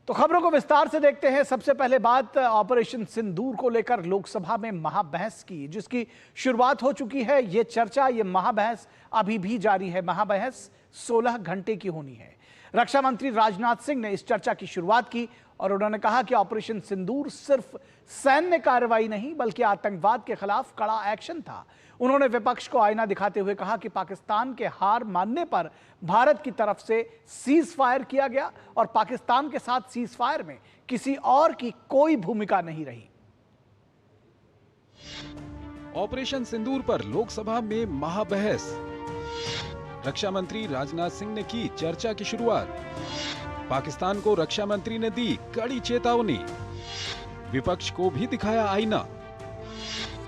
तो खबरों को विस्तार से देखते हैं। सबसे पहले बात ऑपरेशन सिंदूर को लेकर लोकसभा में महाबहस की, जिसकी शुरुआत हो चुकी है। ये चर्चा, ये महाबहस अभी भी जारी है। महाबहस 16 घंटे की होनी है। रक्षा मंत्री राजनाथ सिंह ने इस चर्चा की शुरुआत की और उन्होंने कहा कि ऑपरेशन सिंदूर सिर्फ सैन्य कार्रवाई नहीं बल्कि आतंकवाद के खिलाफ कड़ा एक्शन था। उन्होंने विपक्ष को आईना दिखाते हुए कहा कि पाकिस्तान के हार मानने पर भारत की तरफ से सीज फायर किया गया और पाकिस्तान के साथ सीज फायर में किसी और की कोई भूमिका नहीं रही। ऑपरेशन सिंदूर पर लोकसभा में महाबहस। रक्षा मंत्री राजनाथ सिंह ने की चर्चा की शुरुआत। पाकिस्तान को रक्षा मंत्री ने दी कड़ी चेतावनी। विपक्ष को भी दिखाया आईना।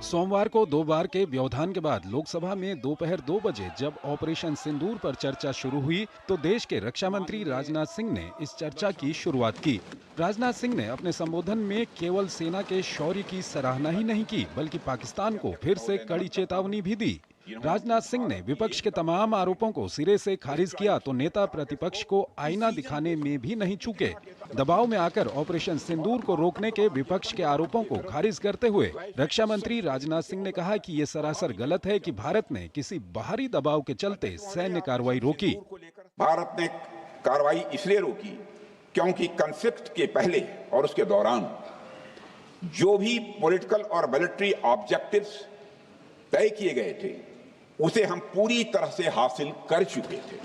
सोमवार को 2 बार के व्यवधान के बाद लोकसभा में दोपहर 2 बजे जब ऑपरेशन सिंदूर पर चर्चा शुरू हुई तो देश के रक्षा मंत्री राजनाथ सिंह ने इस चर्चा की शुरुआत की। राजनाथ सिंह ने अपने संबोधन में केवल सेना के शौर्य की सराहना ही नहीं की बल्कि पाकिस्तान को फिर से कड़ी चेतावनी भी दी। राजनाथ सिंह ने विपक्ष के तमाम आरोपों को सिरे से खारिज किया तो नेता प्रतिपक्ष को आईना दिखाने में भी नहीं चूके। दबाव में आकर ऑपरेशन सिंदूर को रोकने के विपक्ष के आरोपों को खारिज करते हुए रक्षा मंत्री राजनाथ सिंह ने कहा कि ये सरासर गलत है कि भारत ने किसी बाहरी दबाव के चलते सैन्य कार्रवाई रोकी। भारत ने कार्रवाई इसलिए रोकी क्योंकि कॉन्फ्लिक्ट के पहले और उसके दौरान जो भी पॉलिटिकल और मिलिट्री ऑब्जेक्टिव्स तय किए गए थे उसे हम पूरी तरह से हासिल कर चुके थे।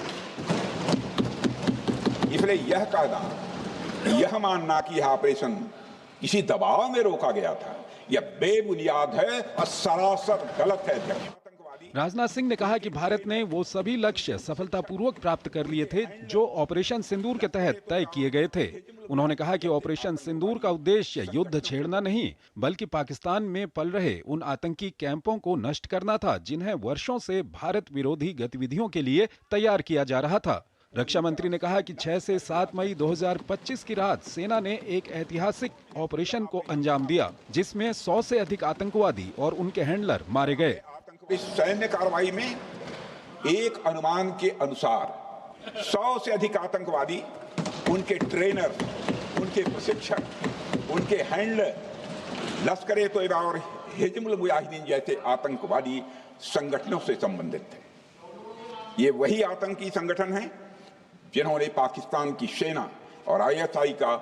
इसलिए यह कहना, यह मानना कि यह ऑपरेशन किसी दबाव में रोका गया था, यह बेबुनियाद है और सरासर गलत है। राजनाथ सिंह ने कहा कि भारत ने वो सभी लक्ष्य सफलतापूर्वक प्राप्त कर लिए थे जो ऑपरेशन सिंदूर के तहत तय किए गए थे। उन्होंने कहा कि ऑपरेशन सिंदूर का उद्देश्य युद्ध छेड़ना नहीं बल्कि पाकिस्तान में पल रहे उन आतंकी कैंपों को नष्ट करना था जिन्हें वर्षों से भारत विरोधी गतिविधियों के लिए तैयार किया जा रहा था। रक्षा मंत्री ने कहा कि 6 से 7 मई 2025 की रात सेना ने एक ऐतिहासिक ऑपरेशन को अंजाम दिया जिसमें 100 से अधिक आतंकवादी और उनके हैंडलर मारे गए। इस सैन्य कार्रवाई में एक अनुमान के अनुसार 100 से अधिक आतंकवादी, उनके ट्रेनर, उनके प्रशिक्षक, उनके हैंडलर लश्कर-ए-तोयबा और हिजबुल मुजाहिदीन जैसे आतंकवादी संगठनों से संबंधित थे। ये वही आतंकी संगठन हैं जिन्होंने पाकिस्तान की सेना और आईएसआई का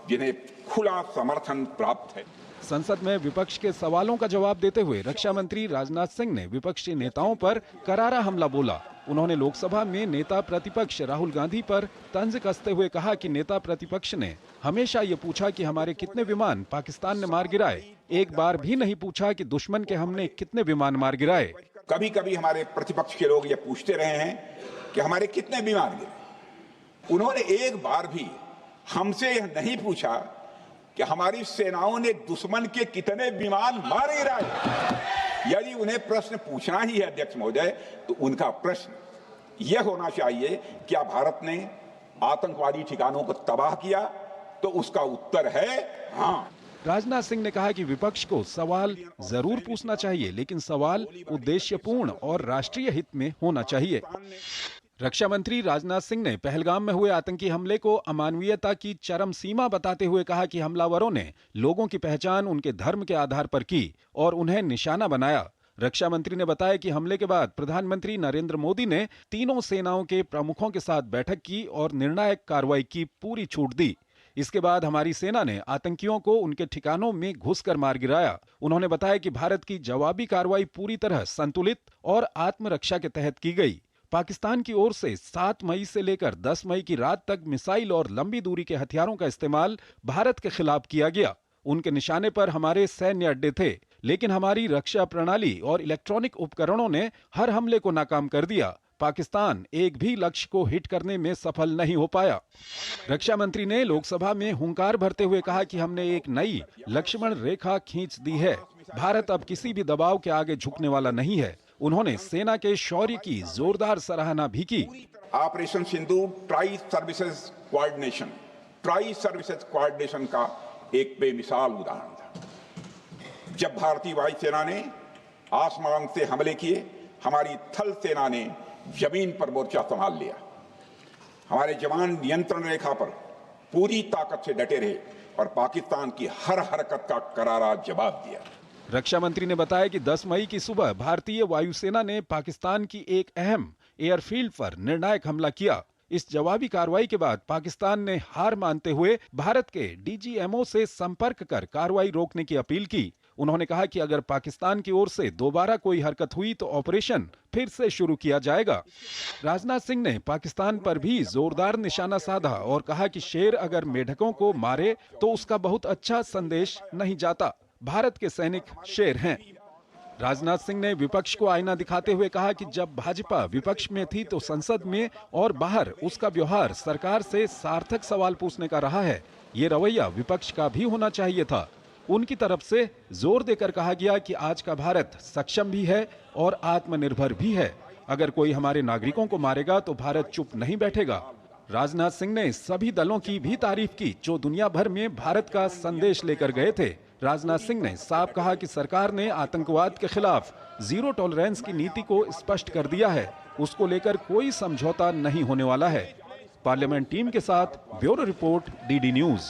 जिन्हें खुला समर्थन प्राप्त है। संसद में विपक्ष के सवालों का जवाब देते हुए रक्षा मंत्री राजनाथ सिंह ने विपक्षी नेताओं पर करारा हमला बोला। उन्होंने लोकसभा में नेता प्रतिपक्ष राहुल गांधी पर तंज कसते हुए कहा कि नेता प्रतिपक्ष ने हमेशा ये पूछा कि हमारे कितने विमान पाकिस्तान ने मार गिराए, एक बार भी नहीं पूछा कि दुश्मन के हमने कितने विमान मार गिराए। कभी कभी हमारे प्रतिपक्ष के लोग ये पूछते रहे हैं कि हमारे कितने विमान गिरे। उन्होंने एक बार भी हमसे यह नहीं पूछा कि हमारी सेनाओं ने दुश्मन के कितने विमान मार गिराए। यदि उन्हें प्रश्न पूछना ही है अध्यक्ष महोदय तो उनका प्रश्न यह होना चाहिए, क्या भारत ने आतंकवादी ठिकानों को तबाह किया? तो उसका उत्तर है हाँ। राजनाथ सिंह ने कहा कि विपक्ष को सवाल जरूर पूछना चाहिए लेकिन सवाल उद्देश्यपूर्ण और राष्ट्रीय हित में होना चाहिए। रक्षा मंत्री राजनाथ सिंह ने पहलगाम में हुए आतंकी हमले को अमानवीयता की चरम सीमा बताते हुए कहा कि हमलावरों ने लोगों की पहचान उनके धर्म के आधार पर की और उन्हें निशाना बनाया। रक्षा मंत्री ने बताया कि हमले के बाद प्रधानमंत्री नरेंद्र मोदी ने तीनों सेनाओं के प्रमुखों के साथ बैठक की और निर्णायक कार्रवाई की पूरी छूट दी। इसके बाद हमारी सेना ने आतंकियों को उनके ठिकानों में घुसकर मार गिराया। उन्होंने बताया कि भारत की जवाबी कार्रवाई पूरी तरह संतुलित और आत्मरक्षा के तहत की गई। पाकिस्तान की ओर से 7 मई से लेकर 10 मई की रात तक मिसाइल और लंबी दूरी के हथियारों का इस्तेमाल भारत के खिलाफ किया गया। उनके निशाने पर हमारे सैन्य अड्डे थे लेकिन हमारी रक्षा प्रणाली और इलेक्ट्रॉनिक उपकरणों ने हर हमले को नाकाम कर दिया। पाकिस्तान एक भी लक्ष्य को हिट करने में सफल नहीं हो पाया। रक्षा मंत्री ने लोकसभा में हुंकार भरते हुए कहा कि हमने एक नई लक्ष्मण रेखा खींच दी है। भारत अब किसी भी दबाव के आगे झुकने वाला नहीं है। उन्होंने सेना के शौर्य की जोरदार सराहना भी की। ऑपरेशन सिंदूर ट्राई सर्विसेज कोऑर्डिनेशन का एक बेमिसाल उदाहरण था। जब भारतीय वायुसेना ने आसमान से हमले किए, हमारी थल सेना ने जमीन पर मोर्चा संभाल लिया। हमारे जवान नियंत्रण रेखा पर पूरी ताकत से डटे रहे और पाकिस्तान की हर हरकत का करारा जवाब दिया। रक्षा मंत्री ने बताया कि 10 मई की सुबह भारतीय वायुसेना ने पाकिस्तान की एक अहम एयरफील्ड पर निर्णायक हमला किया। इस जवाबी कार्रवाई के बाद पाकिस्तान ने हार मानते हुए भारत के डीजीएमओ से संपर्क कर कार्रवाई रोकने की अपील की। उन्होंने कहा कि अगर पाकिस्तान की ओर से दोबारा कोई हरकत हुई तो ऑपरेशन फिर से शुरू किया जाएगा। राजनाथ सिंह ने पाकिस्तान पर भी जोरदार निशाना साधा और कहा कि शेर अगर मेढकों को मारे तो उसका बहुत अच्छा संदेश नहीं जाता। भारत के सैनिक शेर हैं। राजनाथ सिंह ने विपक्ष को आईना दिखाते हुए कहा कि जब भाजपा विपक्ष में थी तो संसद में और बाहर उसका व्यवहार सरकार से सार्थक सवाल पूछने का रहा है। ये रवैया विपक्ष का भी होना चाहिए था। उनकी तरफ से जोर देकर कहा गया कि आज का भारत सक्षम भी है और आत्मनिर्भर भी है। अगर कोई हमारे नागरिकों को मारेगा तो भारत चुप नहीं बैठेगा। राजनाथ सिंह ने सभी दलों की भी तारीफ की जो दुनिया भर में भारत का संदेश लेकर गए थे। राजनाथ सिंह ने साफ कहा कि सरकार ने आतंकवाद के खिलाफ जीरो टॉलरेंस की नीति को स्पष्ट कर दिया है। उसको लेकर कोई समझौता नहीं होने वाला है। पार्लियामेंट टीम के साथ ब्यूरो रिपोर्ट, डीडी न्यूज।